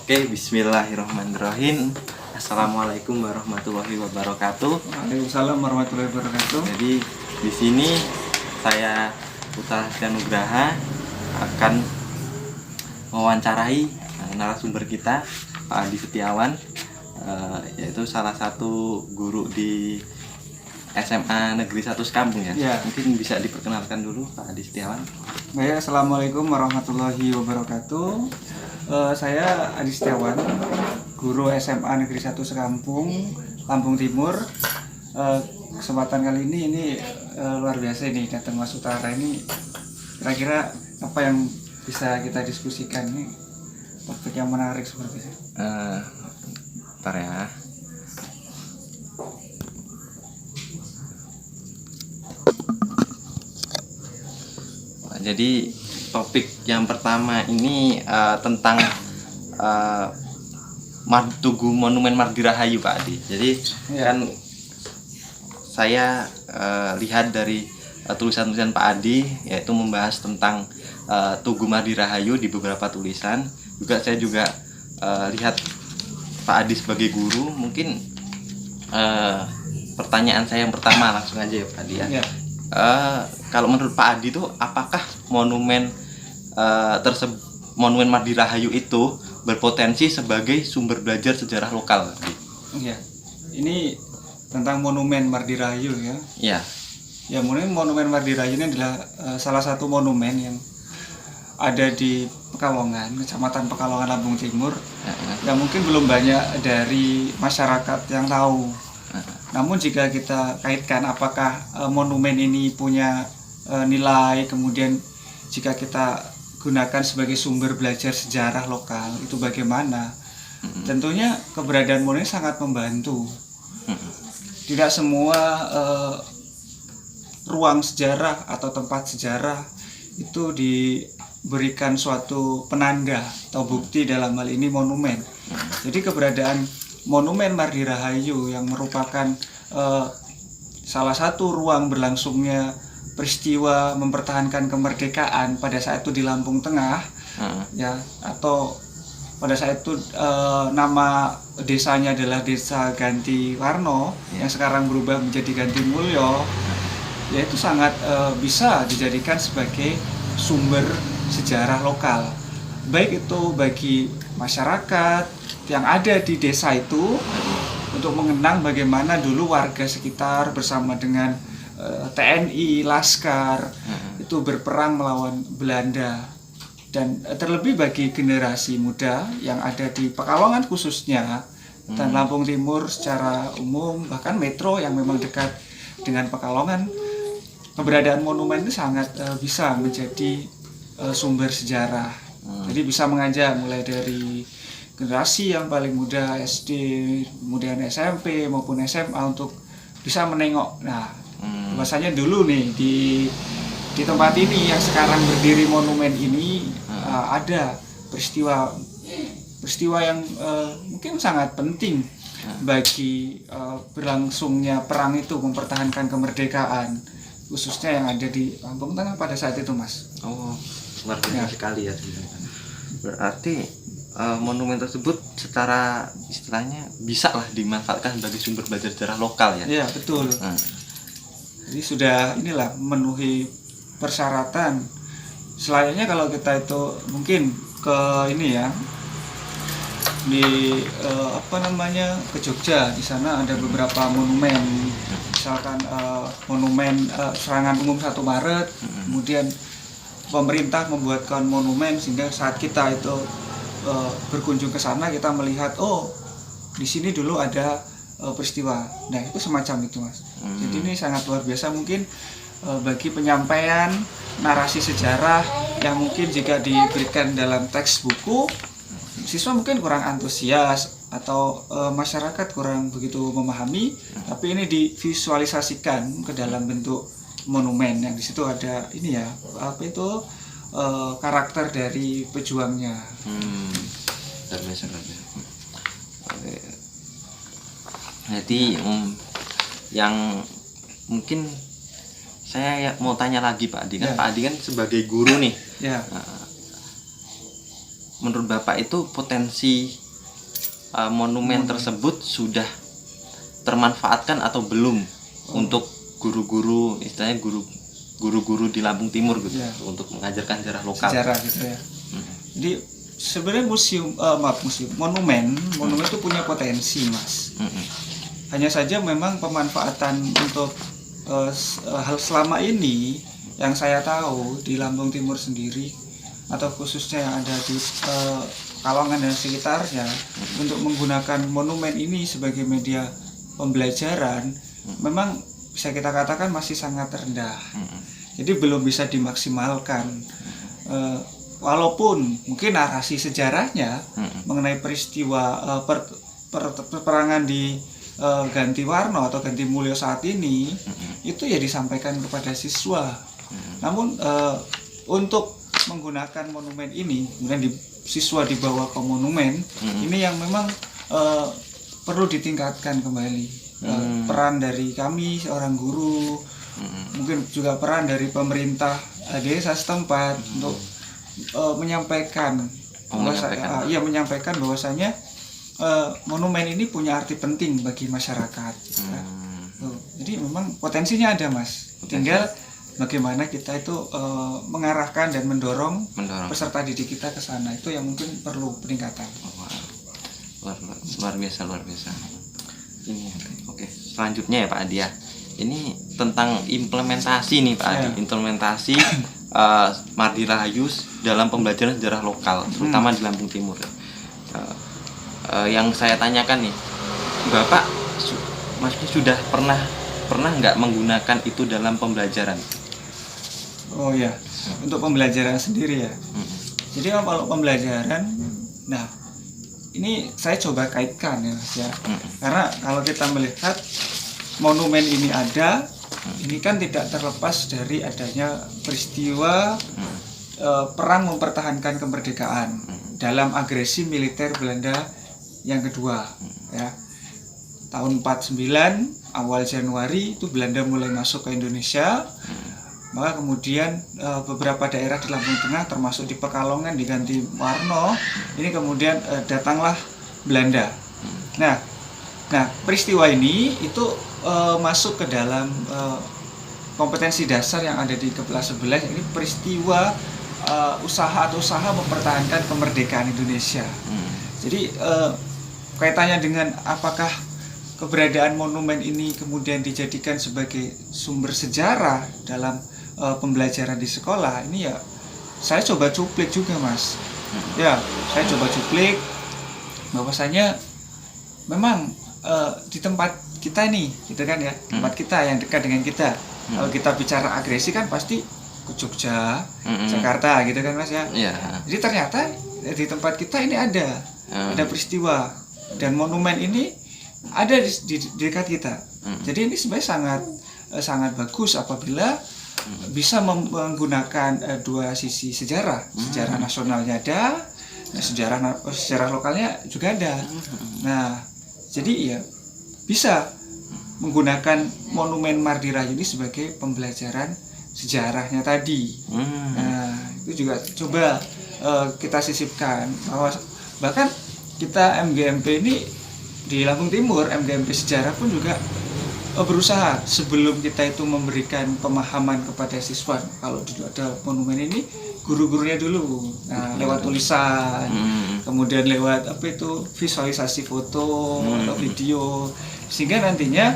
Oke, bismillahirrahmanirrahim. Assalamualaikum warahmatullahi wabarakatuh. Waalaikumsalam warahmatullahi wabarakatuh. Jadi di sini saya Putra Nugraha akan mewawancarai narasumber kita, Pak Adi Setiawan, yaitu salah satu guru di SMA Negeri 1 Sekampung ya. Ya. Mungkin bisa diperkenalkan dulu Pak Adi Setiawan. Baik, assalamualaikum warahmatullahi wabarakatuh. Saya Adi Setiawan, guru SMA Negeri 1 Sekampung, Lampung Timur. Kesempatan kali ini luar biasa ini, datang Mas Utara ini. Kira-kira apa yang bisa kita diskusikan ini? Topik yang menarik seperti itu. Bentar ya. Jadi topik yang pertama ini tentang Tugu Monumen Mardi Rahayu, Pak Adi. Jadi Ya. kan saya lihat dari tulisan-tulisan Pak Adi, yaitu membahas tentang Tugu Mardi Rahayu di beberapa tulisan. Juga saya juga lihat Pak Adi sebagai guru. Mungkin pertanyaan saya yang pertama langsung aja ya Pak Adi ya. Ya. Kalau menurut Pak Adi itu apakah monumen Monumen Mardi Rahayu itu berpotensi sebagai sumber belajar sejarah lokal? Ya. Ini tentang monumen Mardi Rahayu ya. Ya. Ya, monumen Mardi Rahayu ini adalah salah satu monumen yang ada di Pekalongan, Kecamatan Pekalongan, Lampung Timur, yang mungkin belum banyak dari masyarakat yang tahu. Namun jika kita kaitkan apakah monumen ini punya nilai, kemudian jika kita gunakan sebagai sumber belajar sejarah lokal, itu bagaimana? Tentunya keberadaan monumen sangat membantu. Tidak semua ruang sejarah atau tempat sejarah itu diberikan suatu penanda atau bukti, dalam hal ini monumen. Jadi keberadaan Monumen Mardi Rahayu yang merupakan salah satu ruang berlangsungnya peristiwa mempertahankan kemerdekaan pada saat itu di Lampung Tengah, ya, atau pada saat itu nama desanya adalah Desa Ganti Warno, yang sekarang berubah menjadi Ganti Mulyo, yaitu sangat bisa dijadikan sebagai sumber sejarah lokal, baik itu bagi masyarakat yang ada di desa itu untuk mengenang bagaimana dulu warga sekitar bersama dengan TNI, Laskar itu berperang melawan Belanda, dan terlebih bagi generasi muda yang ada di Pekalongan khususnya dan Lampung Timur secara umum, bahkan metro yang memang dekat dengan Pekalongan, keberadaan monumen itu sangat bisa menjadi sumber sejarah. Jadi bisa mengajak mulai dari generasi yang paling muda, SD, kemudian SMP maupun SMA, untuk bisa menengok. Nah, bahasanya dulu nih di tempat ini yang sekarang berdiri monumen ini ada peristiwa yang mungkin sangat penting bagi berlangsungnya perang itu, mempertahankan kemerdekaan, khususnya yang ada di Lampung Tengah pada saat itu, Mas. Oh, luar biasa sekali ya. Berarti monumen tersebut secara istilahnya bisa lah dimanfaatkan sebagai sumber belajar sejarah lokal ya. Iya, betul. Jadi sudah memenuhi persyaratan. Selanjutnya kalau kita itu mungkin ke ini ya, di ke Jogja, di sana ada beberapa monumen. Misalkan monumen serangan umum 1 Maret, kemudian pemerintah membuatkan monumen sehingga saat kita itu berkunjung ke sana, kita melihat, oh, di sini dulu ada peristiwa. Nah, itu semacam itu, Mas. Jadi ini sangat luar biasa mungkin bagi penyampaian narasi sejarah yang mungkin jika diberikan dalam teks buku, siswa mungkin kurang antusias atau masyarakat kurang begitu memahami, tapi ini divisualisasikan ke dalam bentuk monumen yang di situ ada ini ya, karakter dari pejuangnya. Jadi yang mungkin saya mau tanya lagi Pak Adi kan, Pak Adi kan sebagai guru nih. Ya. menurut Bapak itu potensi monumen tersebut sudah termanfaatkan atau belum untuk guru-guru, istilahnya guru-guru di Lampung Timur gitu, Ya. untuk mengajarkan sejarah lokal. Sejarah gitu ya. Jadi sebenarnya monumen itu punya potensi, Mas. Hanya saja memang pemanfaatan untuk hal selama ini yang saya tahu di Lampung Timur sendiri atau khususnya yang ada di Kalongan dan sekitarnya untuk menggunakan monumen ini sebagai media pembelajaran memang bisa kita katakan masih sangat rendah. Jadi belum bisa dimaksimalkan. Walaupun mungkin narasi sejarahnya mengenai peristiwa peperangan di Ganti Warno atau Ganti Mulyo saat ini itu ya disampaikan kepada siswa. Namun untuk menggunakan monumen ini kemudian siswa dibawa ke monumen ini yang memang perlu ditingkatkan kembali. Peran dari kami seorang guru, mungkin juga peran dari pemerintah desa setempat untuk menyampaikan bahwasanya monumen ini punya arti penting bagi masyarakat. Jadi memang potensinya ada, Mas. Tinggal bagaimana kita itu mengarahkan dan mendorong peserta didik kita ke sana, itu yang mungkin perlu peningkatan. Luar biasa. Ini oke. Selanjutnya ya Pak Adi ya. Ini tentang implementasi nih Pak Adi, implementasi Mardi Rahayu dalam pembelajaran sejarah lokal, terutama di Lampung Timur. Yang saya tanyakan nih, Bapak maksudnya sudah pernah nggak menggunakan itu dalam pembelajaran? Oh ya, untuk pembelajaran sendiri ya. Jadi kalau pembelajaran, nah ini saya coba kaitkan ya Mas ya. Karena kalau kita melihat monumen ini ada, ini kan tidak terlepas dari adanya peristiwa perang mempertahankan kemerdekaan dalam agresi militer Belanda yang kedua ya. Tahun 49 awal Januari itu Belanda mulai masuk ke Indonesia. Maka kemudian beberapa daerah di Lampung Tengah termasuk di Pekalongan, di Ganti Warno, ini kemudian datanglah Belanda. Nah peristiwa ini itu masuk ke dalam kompetensi dasar yang ada di kelas 11. Ini peristiwa usaha mempertahankan kemerdekaan Indonesia. Jadi kaitannya dengan apakah keberadaan monumen ini kemudian dijadikan sebagai sumber sejarah dalam pembelajaran di sekolah, ini ya saya coba cuplik juga Mas. Ya, saya coba cuplik bahwasanya memang di tempat kita nih, gitu kan ya, tempat kita yang dekat dengan kita. Kalau kita bicara agresi kan pasti ke Jogja, Jakarta, gitu kan Mas ya. Jadi ternyata di tempat kita ini ada peristiwa dan monumen ini ada di dekat kita. Jadi ini sebenarnya sangat bagus apabila bisa menggunakan dua sisi sejarah nasionalnya ada, sejarah lokalnya juga ada. Nah, jadi ya bisa menggunakan monumen Mardi Rahayu ini sebagai pembelajaran sejarahnya tadi. Nah, itu juga coba kita sisipkan bahwa bahkan kita MGMP ini di Lampung Timur, MGMP Sejarah pun juga berusaha sebelum kita itu memberikan pemahaman kepada siswa, kalau ada monumen ini guru-gurunya dulu, lewat tulisan, kemudian lewat visualisasi foto atau video, sehingga nantinya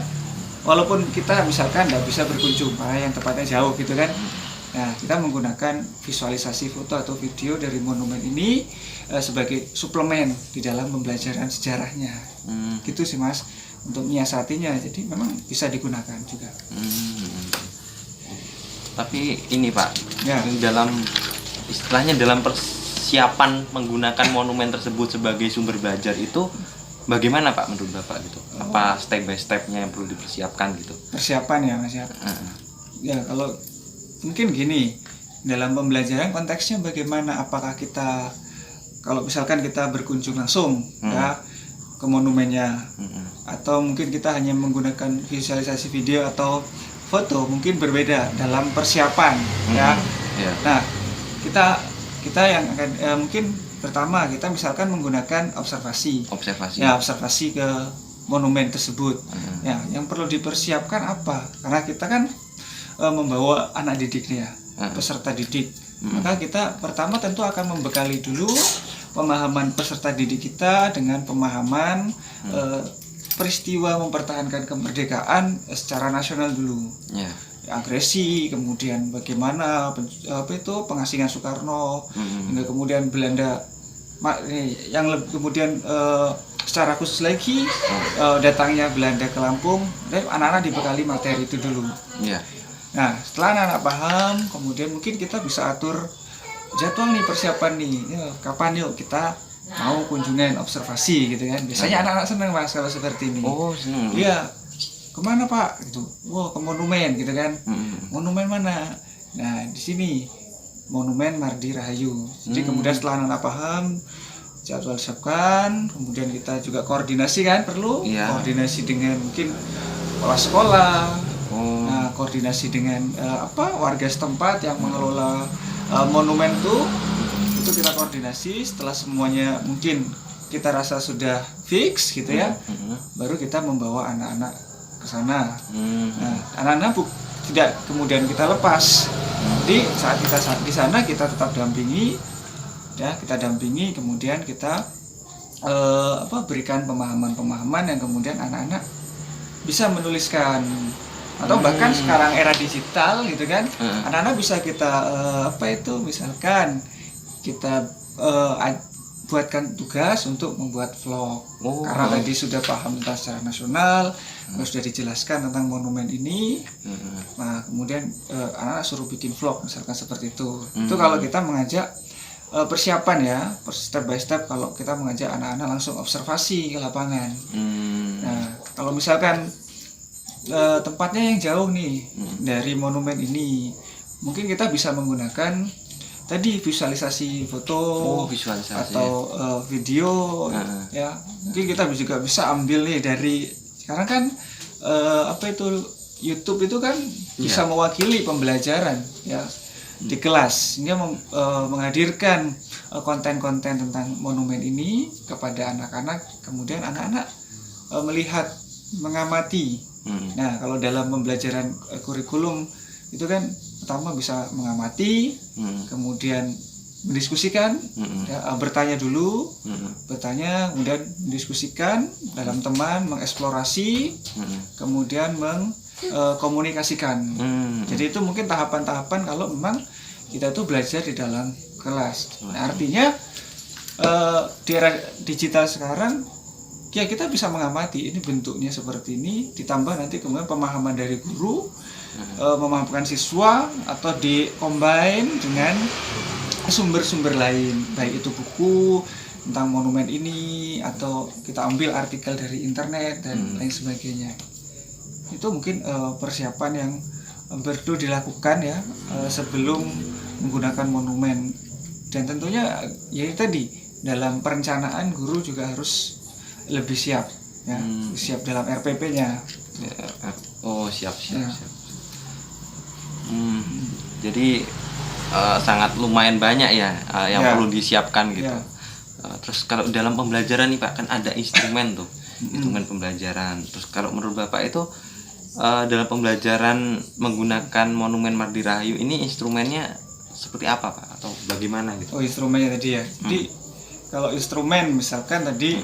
walaupun kita misalkan nggak bisa berkunjung karena yang tepatnya jauh gitu kan, nah kita menggunakan visualisasi foto atau video dari monumen ini sebagai suplemen di dalam pembelajaran sejarahnya, gitu sih Mas. Untuk menyiasatinya, jadi memang bisa digunakan juga. Tapi ini Pak, ya, dalam istilahnya dalam persiapan menggunakan monumen tersebut sebagai sumber belajar itu bagaimana Pak menurut Bapak gitu? Apa step by stepnya yang perlu dipersiapkan gitu? Persiapan ya Mas ya. Ya kalau mungkin gini, dalam pembelajaran konteksnya bagaimana? Apakah kita kalau misalkan kita berkunjung langsung ya ke monumennya, atau mungkin kita hanya menggunakan visualisasi video atau foto, mungkin berbeda dalam persiapan ya. Nah kita yang akan mungkin pertama kita misalkan menggunakan observasi. Observasi. Ya, observasi ke monumen tersebut. Ya, yang perlu dipersiapkan apa? Karena kita kan membawa anak didiknya, peserta didik. Maka kita pertama tentu akan membekali dulu pemahaman peserta didik kita dengan pemahaman peristiwa mempertahankan kemerdekaan secara nasional dulu. Ya. Agresi, kemudian bagaimana pengasingan Soekarno, hingga kemudian Belanda yang kemudian secara khusus lagi datangnya Belanda ke Lampung, dan anak-anak dibekali materi itu dulu. Ya. Nah, setelah anak-anak paham, kemudian mungkin kita bisa atur jadwal nih, persiapan nih, ya, kapan yuk kita mau kunjungan observasi gitu kan. Biasanya anak-anak senang Mas kalau seperti ini. Oh, senang. Iya. Kemana Pak? Gitu. Wah, ke monumen gitu kan. Monumen mana? Nah, di sini Monumen Mardi Rahayu. Jadi kemudian setelah anak-anak paham, jadwal siapkan, kemudian kita juga koordinasi kan, perlu koordinasi dengan mungkin kepala sekolah. Nah, koordinasi dengan warga setempat yang mengelola monumen itu kita koordinasi. Setelah semuanya mungkin kita rasa sudah fix gitu ya, baru kita membawa anak-anak ke sana. Nah, anak-anak tidak kemudian kita lepas. Jadi saat kita di sana kita tetap dampingi, ya kita dampingi, kemudian kita berikan pemahaman-pemahaman yang kemudian anak-anak bisa menuliskan. Atau bahkan sekarang era digital gitu kan, anak-anak bisa kita misalkan kita buatkan tugas untuk membuat vlog. Karena tadi sudah paham tentang secara nasional, sudah dijelaskan tentang monumen ini. Nah, kemudian anak-anak suruh bikin vlog misalkan seperti itu. Itu kalau kita mengajak persiapan ya, step by step, kalau kita mengajak anak-anak langsung observasi ke lapangan. Nah, kalau misalkan tempatnya yang jauh nih dari monumen ini, mungkin kita bisa menggunakan tadi visualisasi foto, atau video, ya mungkin kita juga bisa ambil nih dari sekarang kan YouTube itu kan bisa mewakili pembelajaran ya di kelas, sehingga menghadirkan konten-konten tentang monumen ini kepada anak-anak, kemudian anak-anak melihat, mengamati. Nah, kalau dalam pembelajaran kurikulum itu kan pertama bisa mengamati, kemudian mendiskusikan, bertanya dulu, bertanya, kemudian mendiskusikan dalam teman, mengeksplorasi, kemudian mengkomunikasikan. Jadi itu mungkin tahapan-tahapan kalau memang kita tuh belajar di dalam kelas. Nah, artinya di era digital sekarang ya kita bisa mengamati ini bentuknya seperti ini, ditambah nanti kemudian pemahaman dari guru, memahamkan siswa, atau di-combine dengan sumber-sumber lain, baik itu buku tentang monumen ini, atau kita ambil artikel dari internet dan lain sebagainya. Itu mungkin persiapan yang perlu dilakukan ya sebelum menggunakan monumen. Dan tentunya ya tadi, dalam perencanaan guru juga harus lebih siap ya, siap dalam RPP-nya. Siap. Jadi sangat lumayan banyak ya yang perlu disiapkan gitu. Terus kalau dalam pembelajaran nih Pak, kan ada instrumen tuh, instrumen pembelajaran. Terus kalau menurut Bapak itu dalam pembelajaran menggunakan Monumen Mardi Rahayu ini instrumennya seperti apa Pak, atau bagaimana gitu? Instrumennya tadi ya. Jadi kalau instrumen misalkan tadi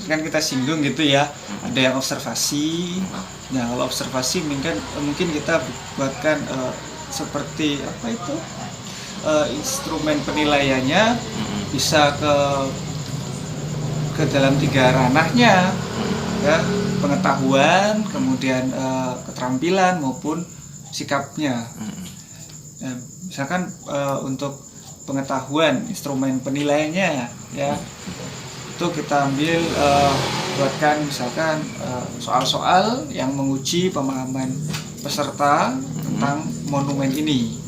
kan kita singgung gitu ya, ada yang observasi. Nah, kalau observasi mungkin kita buatkan seperti instrumen penilaiannya bisa ke dalam 3 ranahnya ya, pengetahuan, kemudian keterampilan maupun sikapnya. Nah, misalkan untuk pengetahuan, instrumen penilaiannya ya, itu kita ambil buatkan misalkan soal-soal yang menguji pemahaman peserta tentang monumen ini.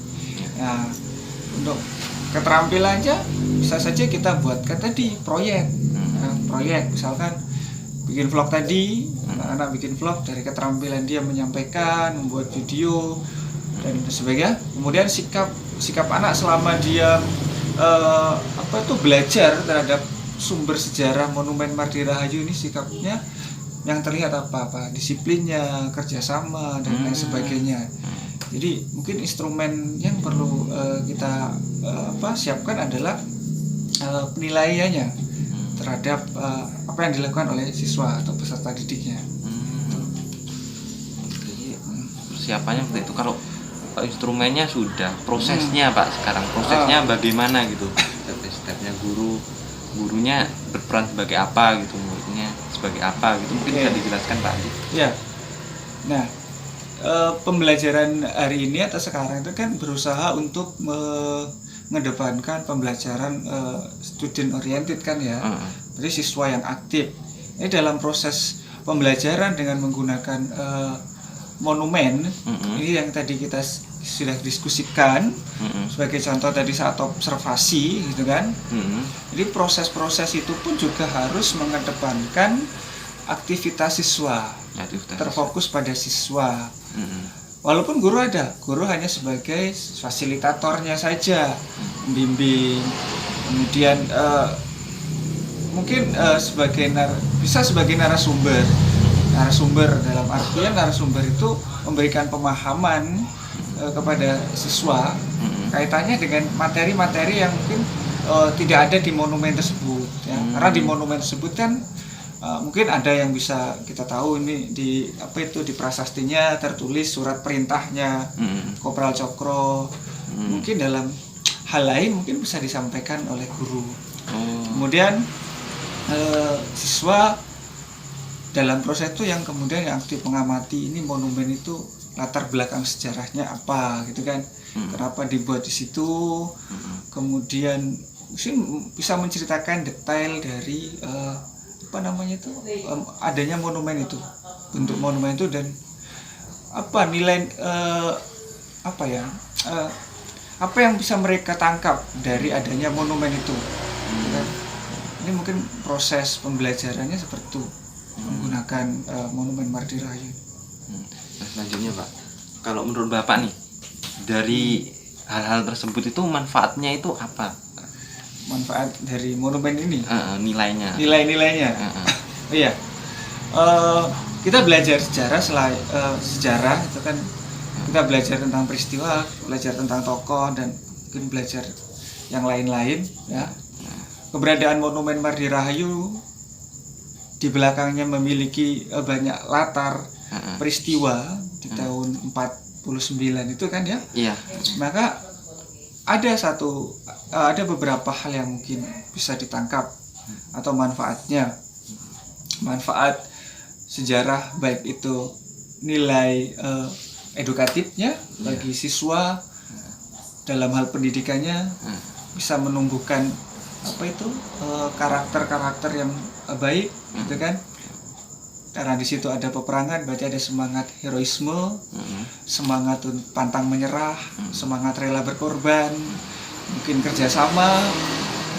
Nah, untuk keterampilannya bisa saja kita buatkan tadi proyek. Proyek misalkan bikin vlog tadi, anak bikin vlog, dari keterampilan dia menyampaikan, membuat video dan sebagainya. Kemudian sikap anak selama dia belajar terhadap sumber sejarah Monumen Mardi Rahayu ini, sikapnya yang terlihat apa disiplinnya, kerjasama dan lain sebagainya. Jadi mungkin instrumen yang perlu kita siapkan adalah penilaiannya terhadap apa yang dilakukan oleh siswa atau peserta didiknya. Jadi persiapannya seperti itu. Kalau instrumennya sudah, prosesnya Pak sekarang prosesnya bagaimana gitu? Step-stepnya gurunya berperan sebagai apa gitu, muridnya sebagai apa gitu, mungkin bisa dijelaskan Pak Adi. Ya. Nah, pembelajaran hari ini atau sekarang itu kan berusaha untuk mengedepankan pembelajaran student oriented kan ya. Jadi siswa yang aktif. Ini dalam proses pembelajaran dengan menggunakan monumen, ini yang tadi kita sudah diskusikan sebagai contoh tadi saat observasi gitu kan. Jadi proses-proses itu pun juga harus mengedepankan aktivitas siswa, terfokus pada siswa. Walaupun guru hanya sebagai fasilitatornya saja, membimbing, kemudian mungkin bisa sebagai narasumber dalam artian narasumber itu memberikan pemahaman kepada siswa kaitannya dengan materi-materi yang mungkin tidak ada di monumen tersebut ya. Karena di monumen tersebut kan mungkin ada yang bisa kita tahu ini di prasastinya tertulis surat perintahnya Kopral Cokro. Mungkin dalam hal lain mungkin bisa disampaikan oleh guru. Kemudian siswa dalam proses itu yang kemudian yang aktif mengamati ini monumen itu latar belakang sejarahnya apa gitu kan, kenapa dibuat di situ, kemudian mungkin bisa menceritakan detail dari adanya monumen itu, bentuk monumen itu dan apa nilai apa yang bisa mereka tangkap dari adanya monumen itu. Gitu kan? Ini mungkin proses pembelajarannya seperti itu menggunakan monumen Mardi Rahayu. Nah, selanjutnya Pak, kalau menurut Bapak nih dari hal-hal tersebut itu manfaatnya itu apa? Manfaat dari monumen ini? Nilainya. Iya. Kita belajar sejarah itu kan kita belajar tentang peristiwa, belajar tentang tokoh dan mungkin belajar yang lain-lain ya. Keberadaan monumen Mardi Rahayu di belakangnya memiliki banyak latar peristiwa di tahun 49 itu kan ya. Iya. Maka ada beberapa hal yang mungkin bisa ditangkap atau manfaatnya. Manfaat sejarah baik itu nilai edukatifnya bagi siswa dalam hal pendidikannya, bisa menumbuhkan karakter-karakter yang baik gitu kan. Karena di situ ada peperangan, berarti ada semangat heroisme, semangat pantang menyerah, semangat rela berkorban, mungkin kerjasama.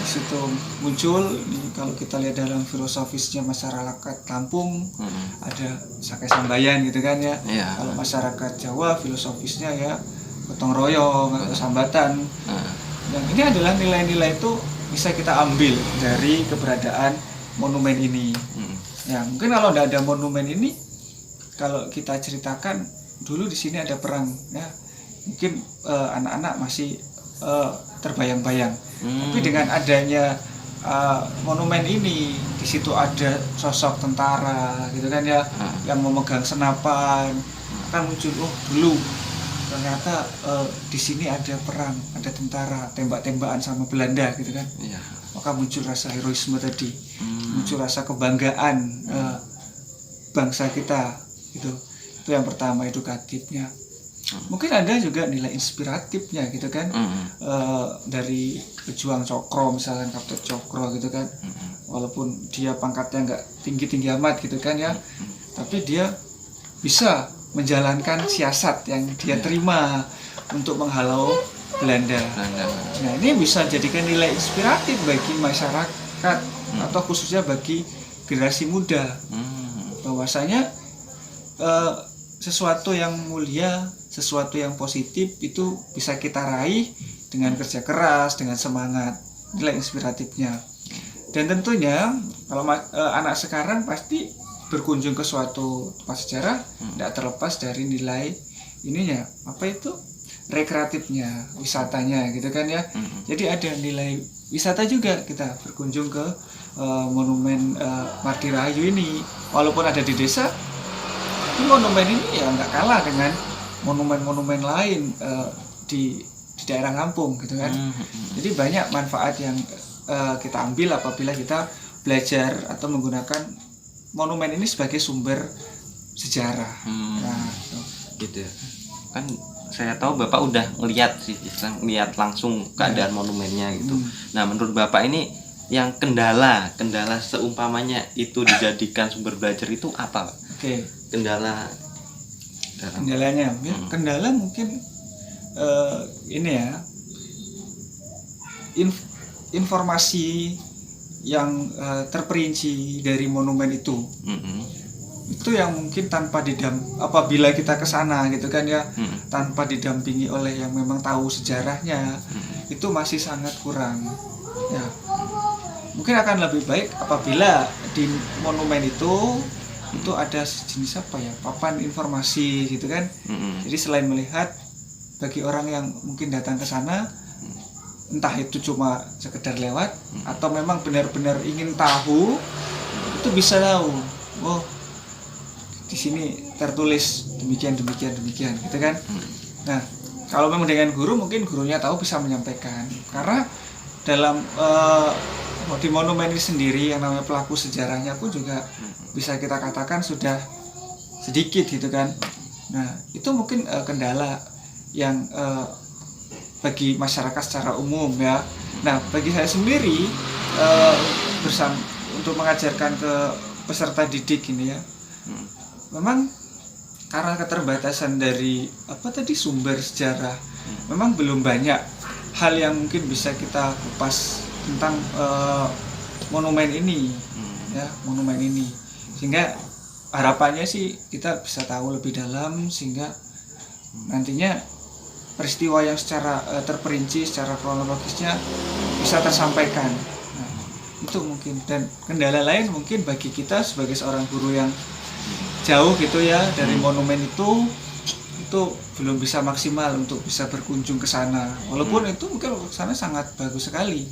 Di situ muncul, kalau kita lihat dalam filosofisnya masyarakat Lampung, ada Sakai Sambayan gitu kan ya. Kalau masyarakat Jawa filosofisnya ya gotong royong atau sambatan. Dan ini adalah nilai-nilai itu bisa kita ambil dari keberadaan monumen ini. Ya, mungkin kalau tidak ada monumen ini, kalau kita ceritakan dulu di sini ada perang, ya mungkin anak-anak masih terbayang-bayang. Tapi dengan adanya monumen ini, di situ ada sosok tentara, gitu kan ya, yang memegang senapan, akan muncul dulu ternyata di sini ada perang, ada tentara, tembak-tembakan sama Belanda, gitu kan. Maka muncul rasa heroisme tadi, muncul rasa kebanggaan bangsa kita, gitu. Itu yang pertama, edukatifnya. Mungkin ada juga nilai inspiratifnya, gitu kan. Dari pejuang Cokro, misalkan Kapten Cokro, gitu kan. Walaupun dia pangkatnya nggak tinggi-tinggi amat, gitu kan ya, tapi dia bisa menjalankan siasat yang dia terima untuk menghalau Belanda. Nah, ini bisa jadikan nilai inspiratif bagi masyarakat atau khususnya bagi generasi muda, bahwasanya sesuatu yang mulia, sesuatu yang positif itu bisa kita raih dengan kerja keras, dengan semangat, nilai inspiratifnya. Dan tentunya kalau anak sekarang pasti berkunjung ke suatu tempat sejarah tidak terlepas dari nilai ininya, apa itu, rekreatifnya, wisatanya gitu kan ya. Jadi ada nilai wisata juga kita berkunjung ke monumen Mardi Rahayu ini. Walaupun ada di desa, tapi monumen ini ya nggak kalah dengan monumen-monumen lain di daerah kampung gitu kan. Jadi banyak manfaat yang kita ambil apabila kita belajar atau menggunakan monumen ini sebagai sumber sejarah. Nah, gitu ya. Kan saya tahu Bapak udah ngelihat sih, ngelihat langsung keadaan monumennya gitu. Nah, menurut Bapak ini yang kendala seumpamanya itu dijadikan sumber belajar itu apa, Pak? Oke. Kendalanya ya, kendala mungkin ini ya, informasi yang terperinci dari monumen itu. Itu yang mungkin apabila kita ke sana gitu kan ya, tanpa didampingi oleh yang memang tahu sejarahnya, itu masih sangat kurang ya. Mungkin akan lebih baik apabila di monumen itu ada sejenis apa ya, papan informasi gitu kan. Jadi selain melihat, bagi orang yang mungkin datang ke sana, entah itu cuma sekedar lewat atau memang benar-benar ingin tahu, itu bisa tahu, oh di sini tertulis demikian gitu kan. Nah, kalau memang dengan guru, mungkin gurunya tahu, bisa menyampaikan. Karena dalam di monumen ini sendiri yang namanya pelaku sejarahnya pun juga bisa kita katakan sudah sedikit gitu kan. Nah, itu mungkin kendala yang bagi masyarakat secara umum ya. Nah, bagi saya sendiri untuk mengajarkan ke peserta didik ini ya, memang karena keterbatasan dari sumber sejarah, memang belum banyak hal yang mungkin bisa kita kupas tentang monumen ini ya, sehingga harapannya sih kita bisa tahu lebih dalam, sehingga nantinya peristiwa yang secara terperinci, secara kronologisnya bisa tersampaikan. Nah, itu mungkin. Dan kendala lain mungkin bagi kita sebagai seorang guru yang jauh gitu ya dari monumen itu belum bisa maksimal untuk bisa berkunjung ke sana. Walaupun itu mungkin ke sana sangat bagus sekali.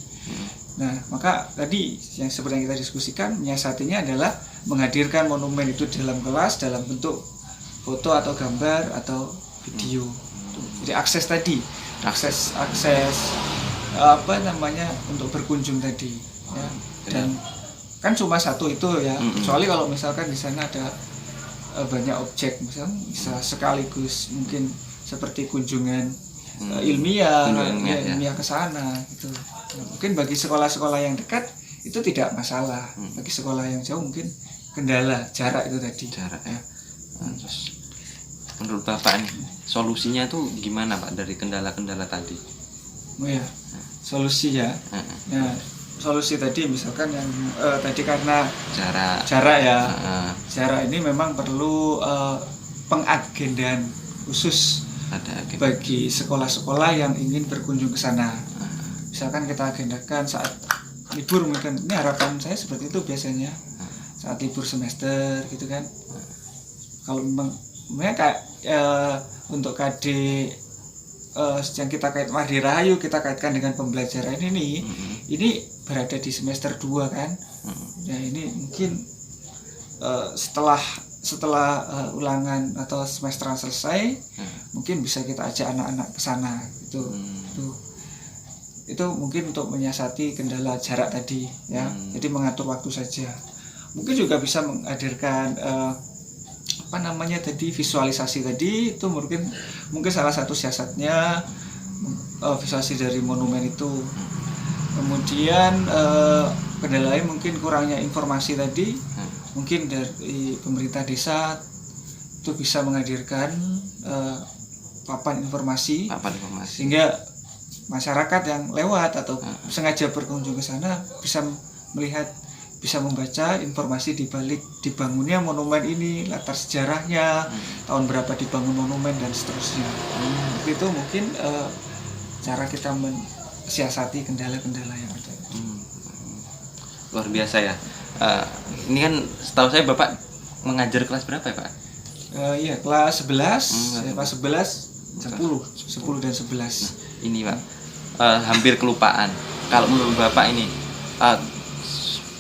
Nah, maka tadi yang seperti yang kita diskusikan, menyiasatinya adalah menghadirkan monumen itu dalam kelas dalam bentuk foto atau gambar atau video. Jadi akses untuk berkunjung tadi ya. Dan kan cuma satu itu ya, kecuali kalau misalkan di sana ada banyak objek, misalnya bisa sekaligus mungkin seperti kunjungan ilmiah ke sana gitu. Nah, mungkin bagi sekolah-sekolah yang dekat itu tidak masalah. Bagi sekolah yang jauh mungkin kendala jarak itu tadi. Jarak ya. Terus menurut Bapak nih, solusinya tuh gimana Pak dari kendala-kendala tadi? Oh ya, solusi ya. Nah, solusi tadi misalkan yang tadi karena jarak ya. Jarak ini memang perlu pengagendaan khusus bagi sekolah-sekolah yang ingin berkunjung ke sana. Misalkan kita agendakan saat libur, mungkin ini harapan saya seperti itu biasanya. Saat libur semester gitu kan. Kalau memang kayak untuk KD yang kita Mardi Rahayu kita kaitkan dengan pembelajaran ini berada di semester 2 kan. Ya ini mungkin setelah ulangan atau semesteran selesai, mungkin bisa kita ajak anak-anak ke sana gitu. Itu mungkin untuk menyiasati kendala jarak tadi ya. Jadi mengatur waktu saja. Mungkin juga bisa menghadirkan visualisasi tadi, itu mungkin salah satu siasatnya, visualisasi dari monumen itu. Kemudian kendala lain mungkin kurangnya informasi tadi, mungkin dari pemerintah desa itu bisa menghadirkan papan informasi sehingga masyarakat yang lewat atau sengaja berkunjung ke sana bisa melihat, bisa membaca informasi di balik dibangunnya monumen ini, latar sejarahnya, tahun berapa dibangun monumen dan seterusnya. Itu mungkin cara kita mensiasati kendala-kendala yang ada. Luar biasa ya. Ini kan setahu saya Bapak mengajar kelas berapa ya Pak? Iya, kelas 11, kelas 11, 10 dan 11. Ini Pak, hampir kelupaan. Kalau menurut Bapak ini,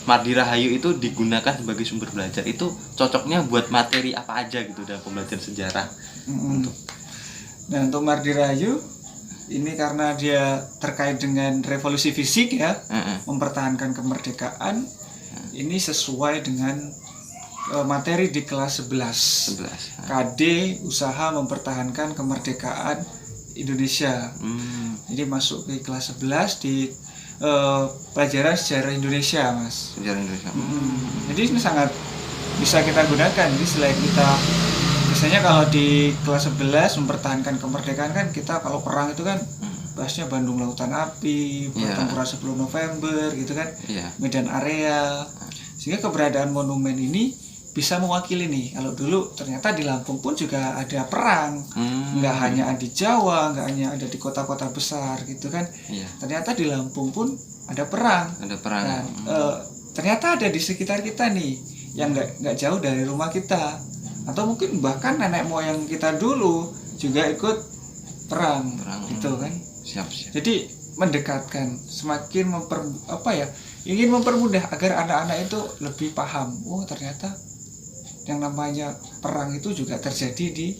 Mardi Rahayu itu digunakan sebagai sumber belajar, itu cocoknya buat materi apa aja gitu dalam pembelajaran sejarah? Nah, untuk Mardi Rahayu ini karena dia terkait dengan revolusi fisik ya, mempertahankan kemerdekaan, ini sesuai dengan materi di kelas 11. KD, usaha mempertahankan kemerdekaan Indonesia. Jadi masuk ke kelas 11 di pelajaran sejarah Indonesia, Mas. Sejarah Indonesia. Jadi ini sangat bisa kita gunakan. Jadi selain kita biasanya kalau di kelas 11 mempertahankan kemerdekaan kan kita kalau perang itu kan bahasnya Bandung Lautan Api, pertempuran 10 November gitu kan, Medan Area. Sehingga keberadaan monumen ini bisa mewakili nih, kalau dulu ternyata di Lampung pun juga ada perang, nggak hanya di Jawa, nggak hanya ada di kota-kota besar gitu kan, ternyata di Lampung pun ada perang. Dan, ternyata ada di sekitar kita nih, yang nggak jauh dari rumah kita, atau mungkin bahkan nenek moyang kita dulu juga ikut perang. Gitu kan. Siap. Jadi mendekatkan, semakin ingin mempermudah agar anak-anak itu lebih paham. Oh ternyata yang namanya perang itu juga terjadi di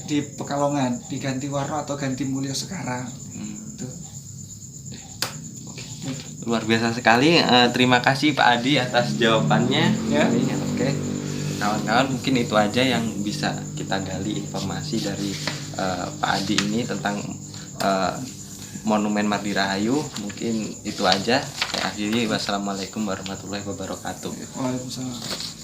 di Pekalongan, di Ganti Warna atau Ganti Mulyo sekarang. Luar biasa sekali. Terima kasih Pak Adi atas jawabannya. Oke. Kawan-kawan, mungkin itu aja yang bisa kita gali informasi dari Pak Adi ini tentang Monumen Mardi Rahayu. Mungkin itu aja. Saya akhiri. Wassalamualaikum warahmatullahi wabarakatuh. Waalaikumsalam.